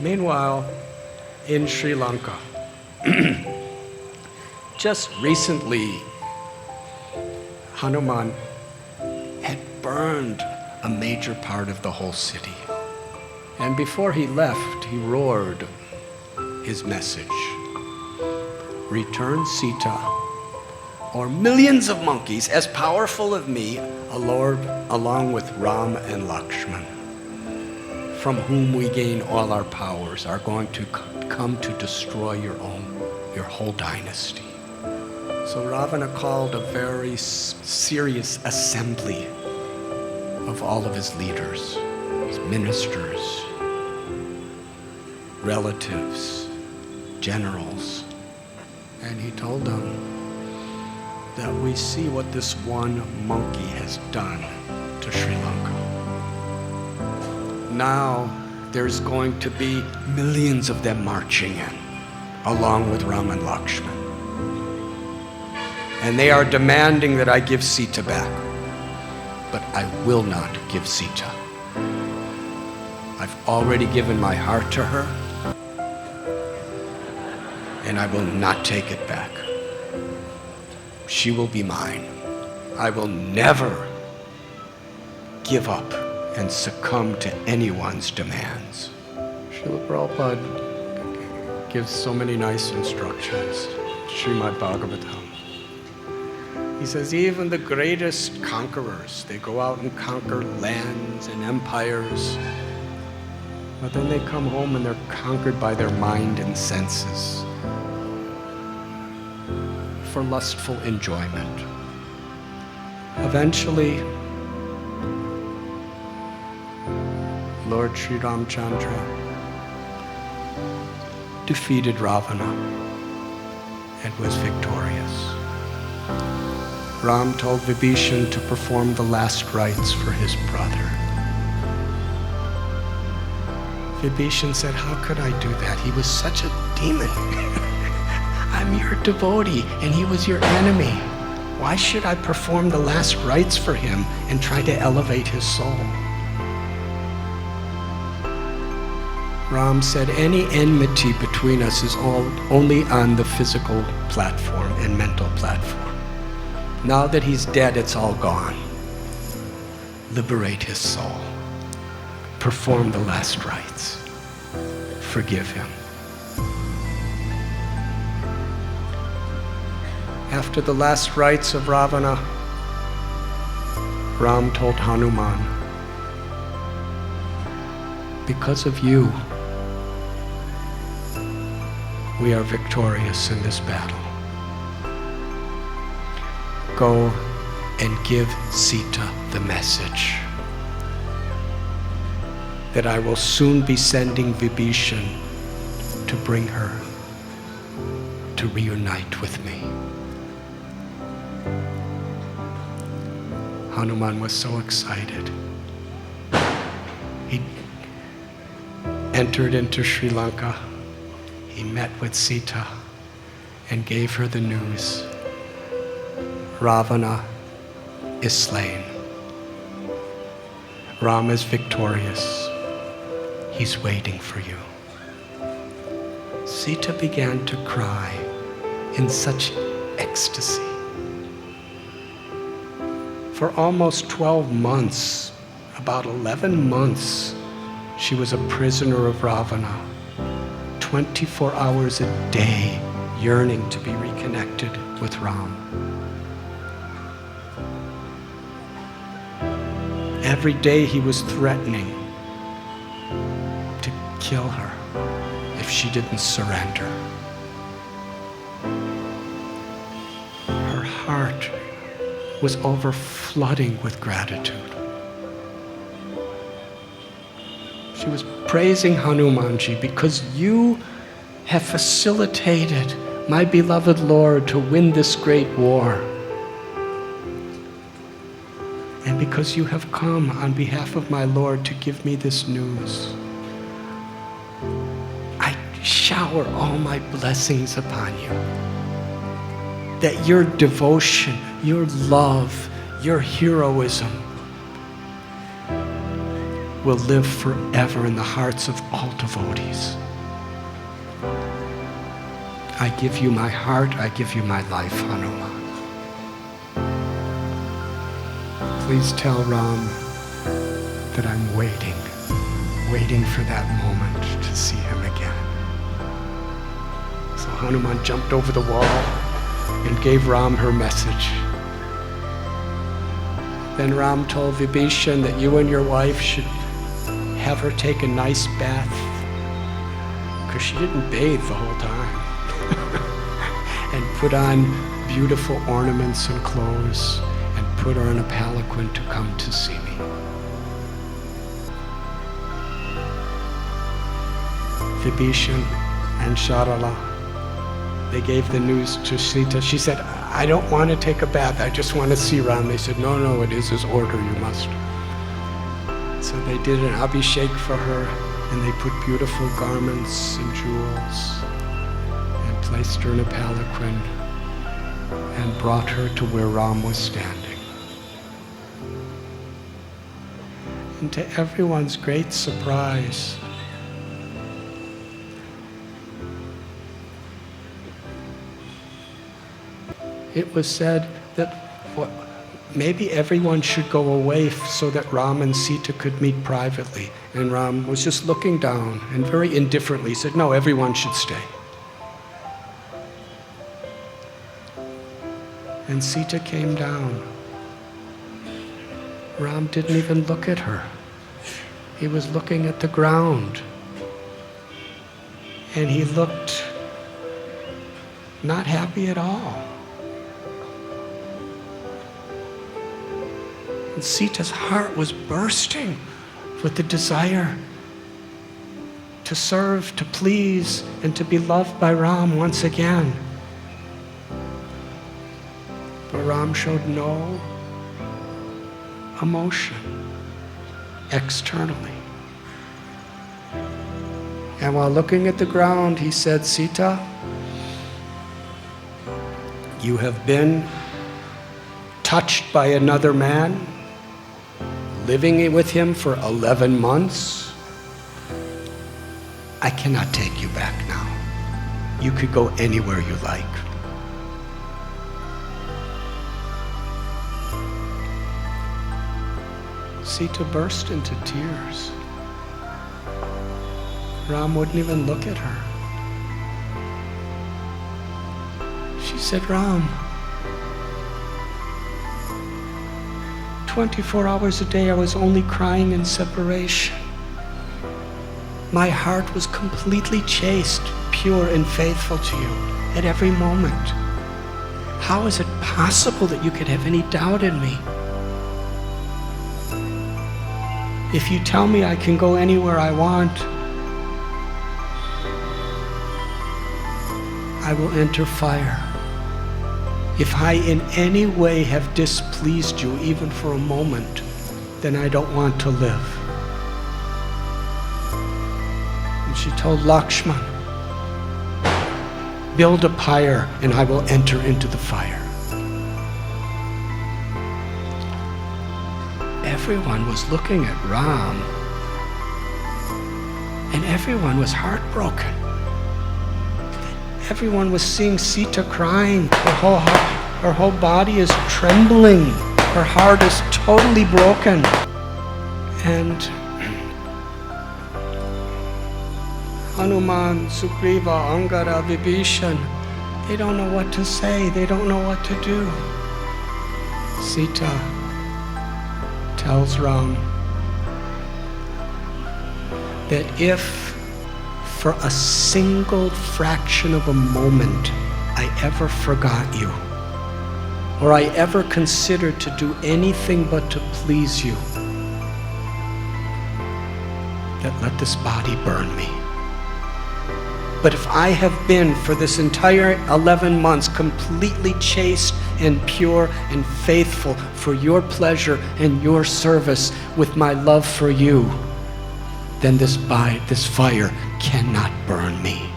Meanwhile, in Sri Lanka, just recently, Hanuman had burned a major part of the whole city. And before he left, he roared his message: return Sita, or millions of monkeys as powerful as me, along with Ram and Lakshman, from whom we gain all our powers, are going to come to destroy your whole dynasty. So Ravana called a very serious assembly of all of his leaders, his ministers, relatives, generals, and he told them that we see what this one monkey has done to Sri Lanka. Now there's going to be millions of them marching in, along with Ram and Lakshman. And they are demanding that I give Sita back. But I will not give Sita. I've already given my heart to her, and I will not take it back. She will be mine. I will never give up and succumb to anyone's demands. Srila Prabhupada gives so many nice instructions. Srimad Bhagavatam. He says even the greatest conquerors, they go out and conquer lands and empires, but then they come home and they're conquered by their mind and senses for lustful enjoyment. Eventually, Lord Sri Ramchandra defeated Ravana and was victorious. Ram told Vibhishan to perform the last rites for his brother. Vibhishan said, how could I do that? He was such a demon. I'm your devotee and he was your enemy. Why should I perform the last rites for him and try to elevate his soul? Ram said, any enmity between us is only on the physical platform and mental platform. Now that he's dead, it's all gone. Liberate his soul. Perform the last rites. Forgive him. After the last rites of Ravana, Ram told Hanuman, because of you, we are victorious in this battle. Go and give Sita the message that I will soon be sending Vibhishan to bring her to reunite with me. Hanuman was so excited. He entered into Sri Lanka. He met with Sita and gave her the news. Ravana is slain. Ram is victorious. He's waiting for you. Sita began to cry in such ecstasy. For almost 12 months, about 11 months, she was a prisoner of Ravana, 24 hours a day, yearning to be reconnected with Ram. Every day he was threatening to kill her if she didn't surrender. Her heart was overflooding with gratitude. She was praising Hanumanji because you have facilitated my beloved Lord to win this great war. And because you have come on behalf of my Lord to give me this news, I shower all my blessings upon you. That your devotion, your love, your heroism will live forever in the hearts of all devotees. I give you my heart, I give you my life, Hanuman. Please tell Ram that I'm waiting for that moment to see him again. So Hanuman jumped over the wall and gave Ram her message. Then Ram told Vibhishan that you and your wife should have her take a nice bath, because she didn't bathe the whole time, and put on beautiful ornaments and clothes, and put her in a palanquin to come to see me. Vibhishan and Sharala, they gave the news to Sita. She said, I don't want to take a bath, I just want to see Ram. They said, no, it is his order, you must. So they did an abhishek for her, and they put beautiful garments and jewels, and placed her in a palanquin, and brought her to where Ram was standing. And to everyone's great surprise, it was said that maybe everyone should go away so that Ram and Sita could meet privately. And Ram was just looking down and very indifferently said, no, everyone should stay. And Sita came down. Ram didn't even look at her. He was looking at the ground. And he looked not happy at all. And Sita's heart was bursting with the desire to serve, to please, and to be loved by Ram once again. But Ram showed no emotion externally. And while looking at the ground, he said, Sita, you have been touched by another man, living with him for 11 months. I cannot take you back now. You could go anywhere you like. Sita burst into tears. Ram wouldn't even look at her. She said, Ram, 24 hours a day I was only crying in separation. My heart was completely chaste, pure and faithful to you at every moment. How is it possible that you could have any doubt in me? If you tell me I can go anywhere I want, I will enter fire. If I in any way have displeased you, even for a moment, then I don't want to live. And she told Lakshman, build a pyre and I will enter into the fire. Everyone was looking at Ram, and everyone was heartbroken. Everyone was seeing Sita crying. Her whole body is trembling. Her heart is totally broken. And Hanuman, Sugriva, Angada, Vibhishan, they don't know what to say. They don't know what to do. Sita tells Ram that if for a single fraction of a moment I ever forgot you, or I ever considered to do anything but to please you, that let this body burn me. But if I have been for this entire 11 months completely chaste and pure and faithful for your pleasure and your service with my love for you, then this fire cannot burn me.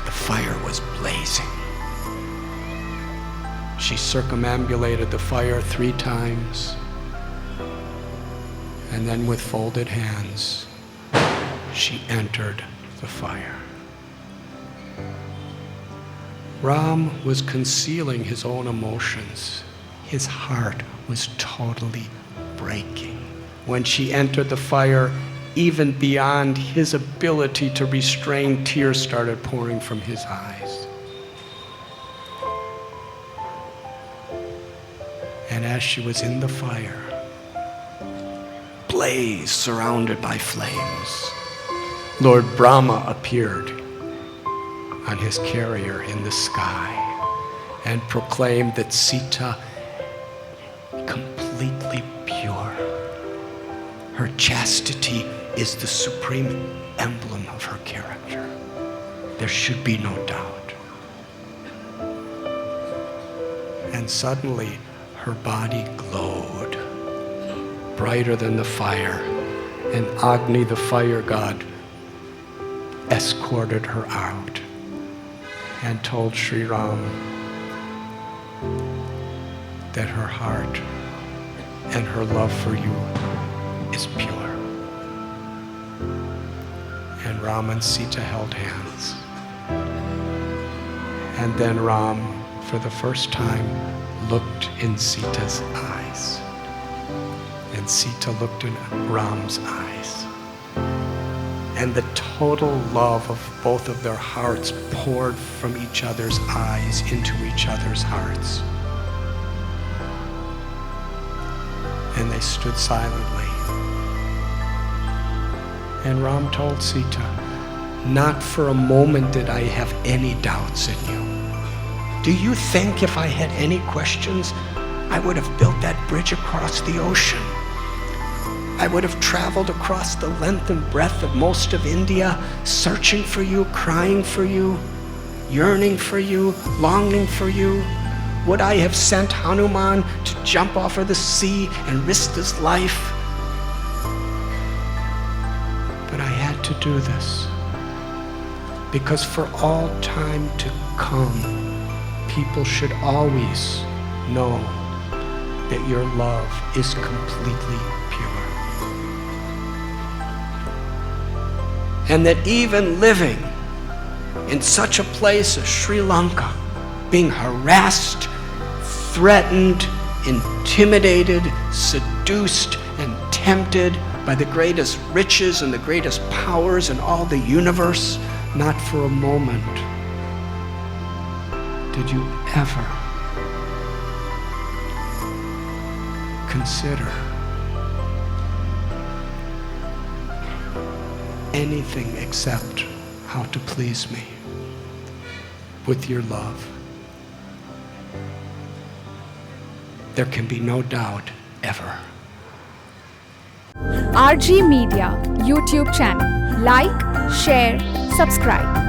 The fire was blazing. She circumambulated the fire 3 times. And then with folded hands, she entered the fire. Ram was concealing his own emotions. His heart was totally breaking. When she entered the fire, even beyond his ability to restrain, tears started pouring from his eyes. And as she was in the fire, blaze surrounded by flames, Lord Rama appeared on his carrier in the sky and proclaimed that Sita, completely pure, her chastity is the supreme emblem of her character. There should be no doubt. And suddenly her body glowed, brighter than the fire, and Agni, the fire god, escorted her out and told Sri Ram that her heart and her love for you is pure. And Ram and Sita held hands. And then Ram, for the first time, looked in Sita's eyes. And Sita looked in Ram's eyes. And the total love of both of their hearts poured from each other's eyes into each other's hearts. And they stood silently. And Ram told Sita, "Not for a moment did I have any doubts in you. Do you think if I had any questions, I would have built that bridge across the ocean? I would have traveled across the length and breadth of most of India, searching for you, crying for you, yearning for you, longing for you? Would I have sent Hanuman to jump off of the sea and risk his life? But I had to do this because for all time to come, people should always know that your love is completely pure. And that even living in such a place as Sri Lanka, being harassed, threatened, intimidated, seduced, and tempted by the greatest riches and the greatest powers in all the universe, not for a moment did you ever consider anything except how to please me with your love. There can be no doubt ever. RG Media YouTube channel. Like, share, subscribe.